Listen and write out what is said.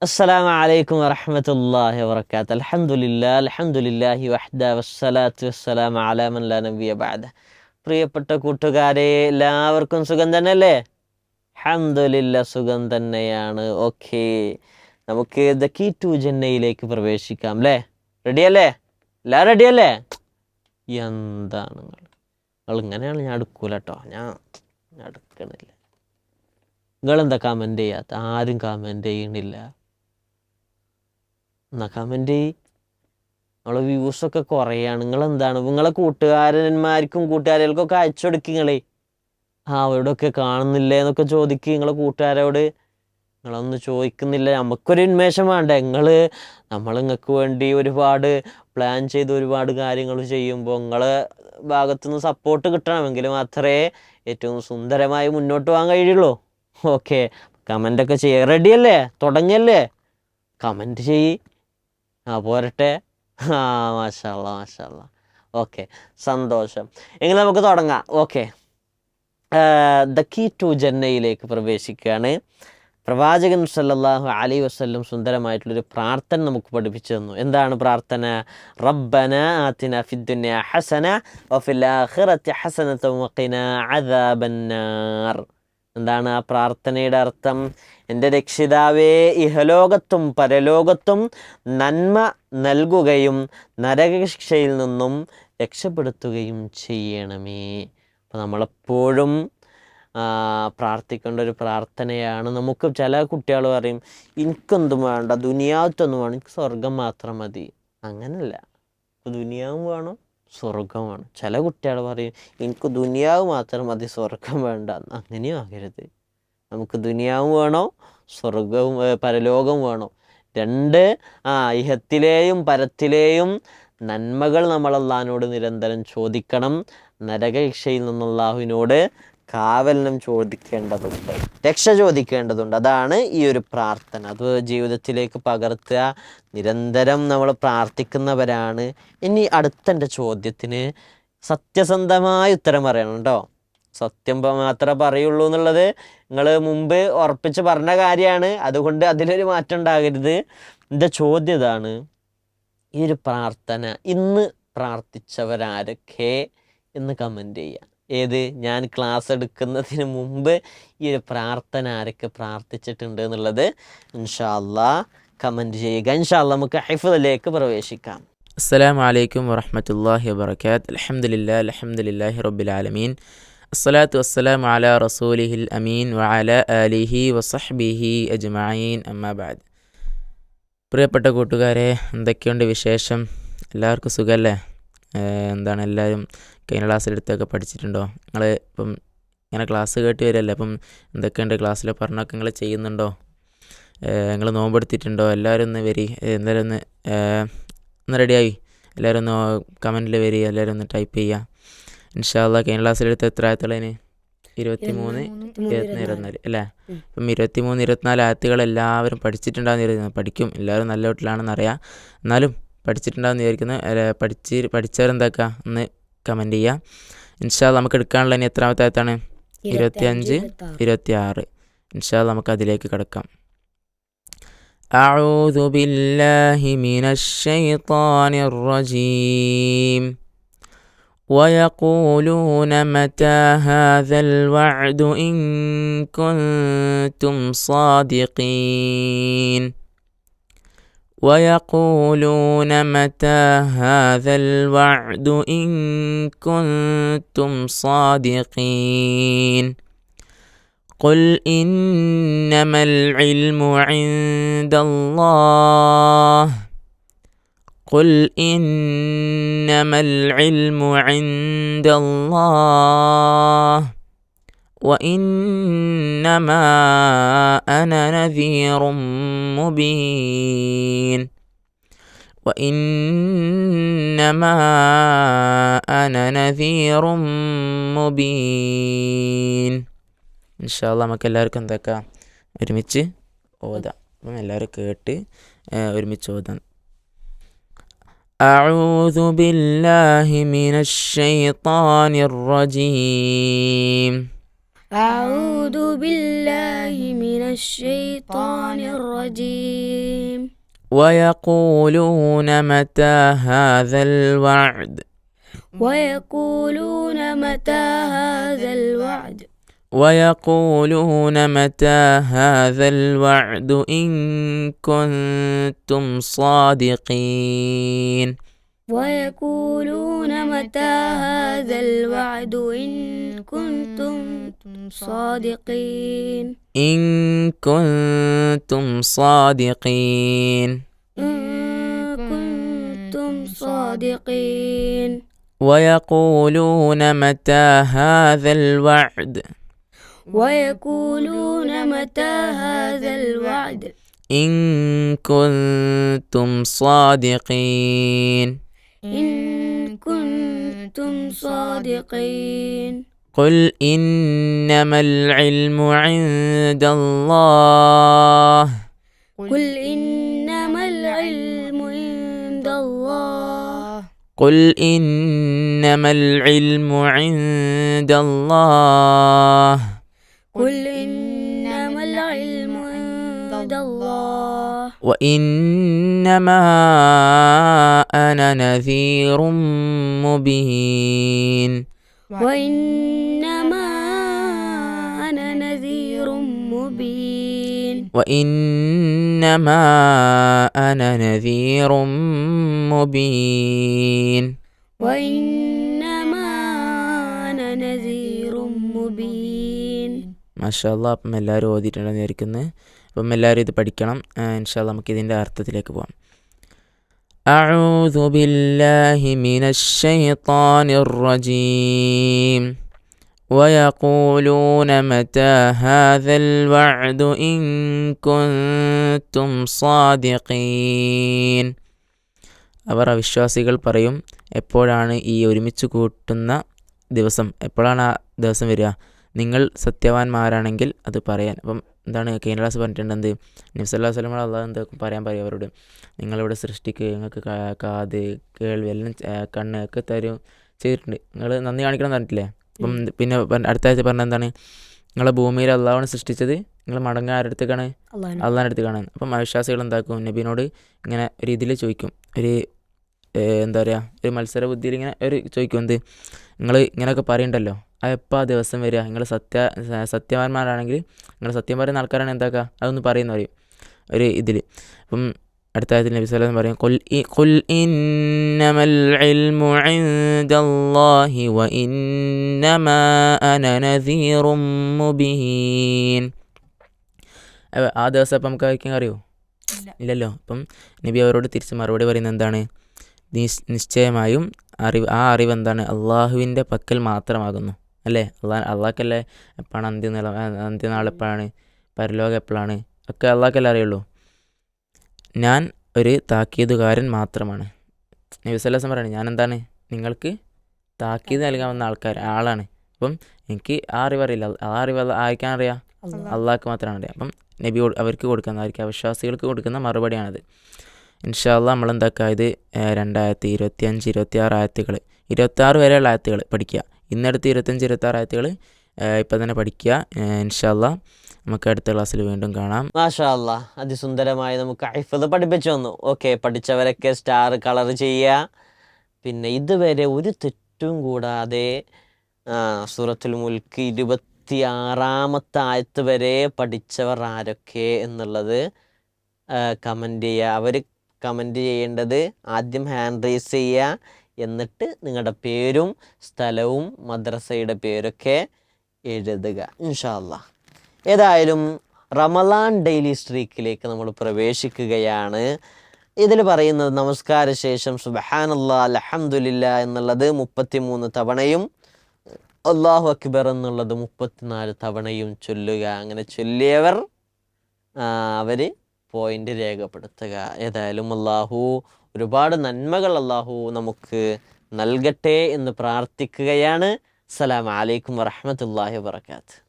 അസ്സലാമു അലൈക്കും വറഹ്മത്തുള്ളാഹി വബറകാത്ത്. അൽഹംദുലില്ലാഹി വഹ്ദ വസ്സലാത്തു വസ്സലാമു അലാ മൻ ലാ നബിയ ബഅദ. പ്രിയപ്പെട്ട കൂട്ടുകാരെ, എല്ലാവർക്കും സുഖം തന്നെയല്ലേ? അൽഹംദുലില്ലാ, സുഖം തന്നെയാണ്. ഓക്കെ, നമുക്ക് ദ കീ ടു ജന്നയിലേക്ക് പ്രവേശിക്കാം അല്ലേ? റെഡിയല്ലേ? എല്ലാം റെഡിയല്ലേ? എന്താണ് നിങ്ങൾ ഇങ്ങനെയാണ്? ഞാൻ എടുക്കൂല കേട്ടോ, ഞാൻ എടുക്കണില്ല. നിങ്ങളെന്താ കമൻറ്റ് ചെയ്യാത്ത? ആരും കമൻറ്റ് ചെയ്യണില്ല. എന്നാൽ കമൻറ്റ് ചെയ്യ്. നമ്മളെ വ്യൂസൊക്കെ കുറയാണ്. നിങ്ങളെന്താണ് നിങ്ങളെ കൂട്ടുകാരന്മാർക്കും കൂട്ടുകാരികൾക്കൊക്കെ അയച്ചു കൊടുക്കുക. നിങ്ങളെ അവരോടൊക്കെ കാണുന്നില്ലേ എന്നൊക്കെ ചോദിക്കുക നിങ്ങളെ കൂട്ടുകാരോട്. നിങ്ങളൊന്നും ചോദിക്കുന്നില്ല. നമുക്കൊരു ഉന്മേഷം വേണ്ടേ? നമ്മൾ നിങ്ങൾക്ക് വേണ്ടി ഒരുപാട് പ്ലാൻ ചെയ്ത് ഒരുപാട് കാര്യങ്ങൾ ചെയ്യുമ്പോൾ നിങ്ങളെ ഭാഗത്തുനിന്ന് സപ്പോർട്ട് കിട്ടണമെങ്കിൽ മാത്രമേ ഏറ്റവും സുന്ദരമായി മുന്നോട്ട് പോകാൻ കഴിയുള്ളൂ. ഓക്കെ, കമൻ്റൊക്കെ ചെയ്യുക. റെഡിയല്ലേ? തുടങ്ങിയല്ലേ? കമൻറ്റ് ചെയ്യ്. പോരട്ടെ. മാഷാ അല്ലാ. ഓക്കെ, സന്തോഷം. എങ്കിൽ നമുക്ക് തുടങ്ങാം. ഓക്കെ, ദ കീ ടു ജന്നയിലേക്ക് പ്രവേശിക്കുകയാണ്. പ്രവാചകൻ സല്ലല്ലാഹു അലൈഹി വസല്ലം സുന്ദരമായിട്ടുള്ളൊരു പ്രാർത്ഥന നമുക്ക് പഠിപ്പിച്ചു തന്നു. എന്താണ് പ്രാർത്ഥന? റബ്ബന ആതിന ഫിദ്ദുനിയ ഹസന വഫിൽ ആഖിറതി ഹസനത വഖിനാ അദാബന്നാർ. എന്താണ് ആ പ്രാർത്ഥനയുടെ അർത്ഥം? എൻ്റെ രക്ഷിതാവേ, ഇഹലോകത്തും പരലോകത്തും നന്മ നൽകുകയും നരകശിക്ഷയിൽ നിന്നും രക്ഷപ്പെടുത്തുകയും ചെയ്യണമേ. അപ്പോൾ നമ്മളെപ്പോഴും പ്രാർത്ഥിക്കേണ്ട ഒരു പ്രാർത്ഥനയാണ്. നമുക്ക് ചില കുട്ടികൾ പറയും, എനിക്കൊന്നും വേണ്ട, ദുനിയാവത്തൊന്നും വേണം, എനിക്ക് സ്വർഗം മാത്രം മതി. അങ്ങനല്ല, ദുനിയാവും വേണം, സ്വർഗം വേണം. ചില കുട്ടികൾ പറയും, എനിക്ക് ദുനിയാവ് മാത്രം മതി, സ്വർഗം വേണ്ട. അങ്ങനെയും ആകരുത്. നമുക്ക് ദുനിയാവും വേണോ, സ്വർഗവും പരലോകവും വേണോ. രണ്ട് ഇഹത്തിലെയും പരത്തിലെയും നന്മകൾ നമ്മൾ അല്ലാഹുവിനോട് നിരന്തരം ചോദിക്കണം. നരകശിക്ഷയിൽ നിന്ന് അല്ലാഹുവിനോട് കാവലനം ചോദിക്കേണ്ടതുണ്ട്, രക്ഷ ചോദിക്കേണ്ടതുണ്ട്. അതാണ് ഈ ഒരു പ്രാർത്ഥന. അത് ജീവിതത്തിലേക്ക് പകർത്തുക. നിരന്തരം നമ്മൾ പ്രാർത്ഥിക്കുന്നവരാണ്. ഇനി അടുത്തെൻ്റെ ചോദ്യത്തിന് സത്യസന്ധമായ ഉത്തരം പറയണം കേട്ടോ. സത്യം മാത്രമേ പറയുള്ളൂ എന്നുള്ളത് നിങ്ങൾ മുമ്പ് ഉറപ്പിച്ച് പറഞ്ഞ കാര്യമാണ്. അതുകൊണ്ട് അതിലൊരു മാറ്റം ഉണ്ടാകരുത്. എൻ്റെ ചോദ്യം ഇതാണ്: ഈ ഒരു പ്രാർത്ഥന ഇന്ന് പ്രാർത്ഥിച്ചവരാരൊക്കെ എന്ന് കമൻറ്റ് ചെയ്യുക. ഏത്? ഞാൻ ക്ലാസ് എടുക്കുന്നതിന് മുമ്പ് ഈ ഒരു പ്രാർത്ഥന ആരൊക്കെ പ്രാർത്ഥിച്ചിട്ടുണ്ട് എന്നുള്ളത് ഇൻഷാ അല്ലാഹ് കമൻറ്റ് ചെയ്യുക. ഇൻഷാ അല്ലാഹ് നമുക്ക് ഹിഫ്ളിലേക്ക് പ്രവേശിക്കാം. അസ്സലാമു അലൈക്കും വറഹ്മത്തുള്ളാഹി വബറകാത്ത്. അൽഹംദുലില്ലാഹി റബ്ബിൽ ആലമീൻ. അസ്സലാത്തു വസ്സലാമു അലാ റസൂലിഹിൽ അമീൻ വഅലാ ആലിഹി വസഹ്ബിഹി അജ്മഈൻ. അമ്മാ ബഅദ്. പ്രിയപ്പെട്ട കൂട്ടുകാരെ, എന്തൊക്കെയുണ്ട് വിശേഷം? എല്ലാവർക്കും സുഖമല്ലേ? എന്താണ്, എല്ലാവരും കഴിഞ്ഞ ക്ലാസ്സിലെടുത്തൊക്കെ പഠിച്ചിട്ടുണ്ടോ? നിങ്ങൾ ഇപ്പം ഇങ്ങനെ ക്ലാസ് കേട്ട് വരികയല്ലേ, അപ്പം എന്തൊക്കെയുണ്ട് ക്ലാസ്സിൽ പറഞ്ഞൊക്കെ നിങ്ങൾ ചെയ്യുന്നുണ്ടോ? നിങ്ങൾ നോമ്പെടുത്തിട്ടുണ്ടോ? എല്ലാവരും ഒന്ന് വരി, എന്തായാലും ഒന്ന് റെഡിയായി. എല്ലാവരും ഒന്ന് കമൻറ്റിൽ വരിക, എല്ലാവരും ഒന്ന് ടൈപ്പ് ചെയ്യുക. ഇൻഷാ അല്ലാഹ് കഴിഞ്ഞ ക്ലാസ്സിലെടുത്ത് എത്ര ആയത്തുള്ളതിന്? 23, 24 അല്ലേ? ഇപ്പം 23, 24 ആയത്തുകൾ എല്ലാവരും പഠിച്ചിട്ടുണ്ടാകുന്ന പഠിക്കും. എല്ലാവരും നല്ല വീട്ടിലാണെന്നറിയാം, എന്നാലും പഠിച്ചിട്ടുണ്ടാകുന്ന വിചാരിക്കുന്നു. പഠിച്ചവരെന്താക്കുക ഒന്ന് കമൻറ്റ് ചെയ്യുക. ഇൻഷാ അല്ലാഹ് നമുക്ക് എടുക്കാനുള്ള ഇനി എത്രാമത്തെ ആയത്താണ്? 25, 26. ഇൻഷാ അല്ലാഹ് നമുക്ക് അതിലേക്ക് കിടക്കാം. أعوذ بالله من الشيطان الرجيم. ويقولون متى هذا الوعد إن كنتم صادقين. ويقولون متى هذا الوعد إن كنتم صادقين. قل إنما العلم عند الله. قل إنما العلم عند الله وإنما أنا نذير مبين. وإنما أنا نذير مبين. ഇൻഷാ അല്ലാഹ് നമുക്ക് എല്ലാവർക്കും എന്തൊക്കെ ഒരുമിച്ച് ഓതാം. അപ്പം എല്ലാവരും കേട്ട് ഒരുമിച്ച് ഓതാം. أعوذ بالله من الشيطان الرجيم. أعوذ بالله من الشيطان الرجيم. ويقولون متى هذا الوعد ويقولون متى هذا الوعد ويقولون متى هذا الوعد إن كنتم صادقين ويقولون متى هذا الوعد إن كنتم صادقين إن كنتم صادقين إن كنتم صادقين ويقولون متى هذا الوعد ويقولون متى هذا الوعد إن كنتم صادقين إن كنتم صادقين قل إنما العلم عند الله قل إنما العلم عند الله قل إنما العلم عند الله قل إنما العلم عند الله وإنما أنا نذير مبين وإنما أنا نذير مبين وإنما أنا نذير مبين وإنما أنا نذير مبين. മാഷാ അല്ലാ. അപ്പം എല്ലാവരും ഓതിയിട്ടുണ്ടെന്ന് വിചാരിക്കുന്നത്. അപ്പം എല്ലാവരും ഇത് പഠിക്കണം. ഇൻഷാ അല്ലാ നമുക്ക് ഇതിൻ്റെ അർത്ഥത്തിലേക്ക് പോകാം. أعوذ بالله من الشيطان الرجيم ويقولون متى هذا الوعد إن كنتم صادقين അവർ അവിശ്വാസികൾ പറയും, എപ്പോഴാണ് ഈ ഒരുമിച്ച് കൂട്ടുന്ന ദിവസം, എപ്പോഴാണ് ആ ദിവസം വരിക, നിങ്ങൾ സത്യവാന്മാരാണെങ്കിൽ അത് പറയാൻ. അപ്പം എന്താണ് കഴിഞ്ഞ ക്ലാസ് പറഞ്ഞിട്ടുണ്ട്, എന്ത് നബി സല്ലല്ലാഹു അലൈഹി വസല്ലം അള്ളാഹ് എന്താ പറയാൻ പറയും അവരോട്, നിങ്ങളിവിടെ സൃഷ്ടിക്ക്, നിങ്ങൾക്ക് കാത് കേൾവി എല്ലാം കണ്ണ് ഒക്കെ തരും ചെയ്തിട്ടുണ്ട്, നിങ്ങൾ നന്ദി കാണിക്കണം എന്ന് പറഞ്ഞിട്ടില്ലേ. അപ്പം പിന്നെ അടുത്ത ആഴ്ച പറഞ്ഞ എന്താണ്, നിങ്ങളെ ഭൂമിയിൽ അള്ളാഹുവാണ് സൃഷ്ടിച്ചത്, നിങ്ങൾ മടങ്ങാൻ ആരുടെ അടുത്തേക്കാണ്, അള്ളാഹിൻ്റെ അടുത്തേക്കാണ്. അപ്പം അവിശ്വാസികൾ എന്താക്കും, നബീനോട് ഇങ്ങനെ ഒരു ഇതിൽ ചോദിക്കും, ഒരു എന്താ പറയുക, ഒരു മത്സര ബുദ്ധിയിൽ ഇങ്ങനെ ഒരു ചോദിക്കും, എന്ത് നിങ്ങൾ ഇങ്ങനെയൊക്കെ പറയണ്ടല്ലോ, അത് എപ്പോൾ ആ ദിവസം വരിക, നിങ്ങൾ സത്യവാന്മാരാണെങ്കിൽ, നിങ്ങൾ സത്യം പറയുന്ന ആൾക്കാരാണ് എന്താക്കുക, അതൊന്ന് പറയുന്ന പറയും ഒരു ഇതിൽ. അപ്പം അടുത്ത ആയത്തിൽ നബി സല്ലല്ലാഹു അലൈഹി വസല്ലം പറയും, ഖുൽ ഇന്നമൽ ഇൽമു ഇൻദല്ലാഹി വ ഇന്നമാ അന നദീറും മുബീൻ. ആ ദിവസം അപ്പം നമുക്ക് ആയിരിക്കും അറിയോ, ഇല്ലല്ലോ. അപ്പം നബി അവരോട് തിരിച്ച് മറുപടി പറയുന്നത് എന്താണ്, നിശ്ചയമായും ആ അറിവ് എന്താണ്, അള്ളാഹുവിൻ്റെ പക്കൽ മാത്രമാകുന്നു, അല്ലേ. അള്ളാഹ്ക്കല്ലേ എപ്പോഴാണ് അന്ത്യനാൾ എപ്പോഴാണ്, പരലോകം എപ്പോഴാണ്, ഒക്കെ അള്ളാഹ്ക്കല്ലേ അറിയുള്ളൂ. ഞാൻ ഒരു താക്കീതുകാരൻ മാത്രമാണ്. നബി സല്ലല്ലാഹു അലൈഹി വസല്ലം പറയുന്നത്, ഞാൻ എന്താണ്, നിങ്ങൾക്ക് താക്കീത് നൽകാൻ വന്ന ആളാണ്. അപ്പം എനിക്ക് ആ അറിവ് അറിയില്ല, ആ അറിവ് ആർക്കാൻ അറിയാം, അള്ളാഹ്ക്ക് മാത്രമാണ് അറിയാം. അപ്പം നബി അവർക്ക് കൊടുക്കുന്ന, അവർക്ക് അവിശ്വാസികൾക്ക് കൊടുക്കുന്ന മറുപടിയാണത്. ഇൻഷാ അല്ലാ നമ്മളെന്താക്കുക, ഇത് 2025, 26 ആയത്തുകൾ, 26 വരെയുള്ള ആയത്തുകൾ പഠിക്കുക. ഇന്നടുത്ത് 25, 26 ആയത്തുകൾ ഇപ്പം തന്നെ പഠിക്കുക. ഇൻഷാ അല്ലാ നമുക്ക് അടുത്ത ക്ലാസ്സിൽ വീണ്ടും കാണാം. മാഷാ അല്ലാ, അതിസുന്ദരമായി നമുക്ക് ഹിഫ്ള് പഠിപ്പിച്ചു തന്നു. ഓക്കെ, പഠിച്ചവരൊക്കെ സ്റ്റാർ കളർ ചെയ്യുക. പിന്നെ ഇതുവരെ ഒരു തെറ്റും കൂടാതെ സൂറത്തുൽ മുൽക്ക് 26ാമത്തെ ആയത്ത് വരെ പഠിച്ചവർ ആരൊക്കെ എന്നുള്ളത് കമൻറ്റ് ചെയ്യുക. അവർ കമൻറ്റ് ചെയ്യേണ്ടത് ആദ്യം ഹാൻഡ് റൈസ് ചെയ്യുക, എന്നിട്ട് നിങ്ങളുടെ പേരും സ്ഥലവും മദ്രസയുടെ പേരൊക്കെ എഴുതുക ഇൻഷാ അല്ലാ. ഏതായാലും റമളാൻ ഡെയിലി സ്ട്രീക്കിലേക്ക് നമ്മൾ പ്രവേശിക്കുകയാണ്. ഇതിൽ പറയുന്നത് നമസ്കാര ശേഷം സുബ്ഹാനല്ലാഹ് അൽഹംദുലില്ലാഹ് എന്നുള്ളത് 33 തവണയും അല്ലാഹു അക്ബർ എന്നുള്ളത് 34 തവണയും ചൊല്ലുക. അങ്ങനെ ചൊല്ലിയവർ അവർ പോയിന്റ് രേഖപ്പെടുത്തുക. ഏതായാലും അല്ലാഹു ഒരുപാട് നന്മകൾ അല്ലാഹു നമുക്ക് നൽകട്ടെ എന്ന് പ്രാർത്ഥിക്കുകയാണ്. അസ്സലാമു അലൈക്കും വറഹ്മത്തുള്ളാഹി വബറകാതുഹു.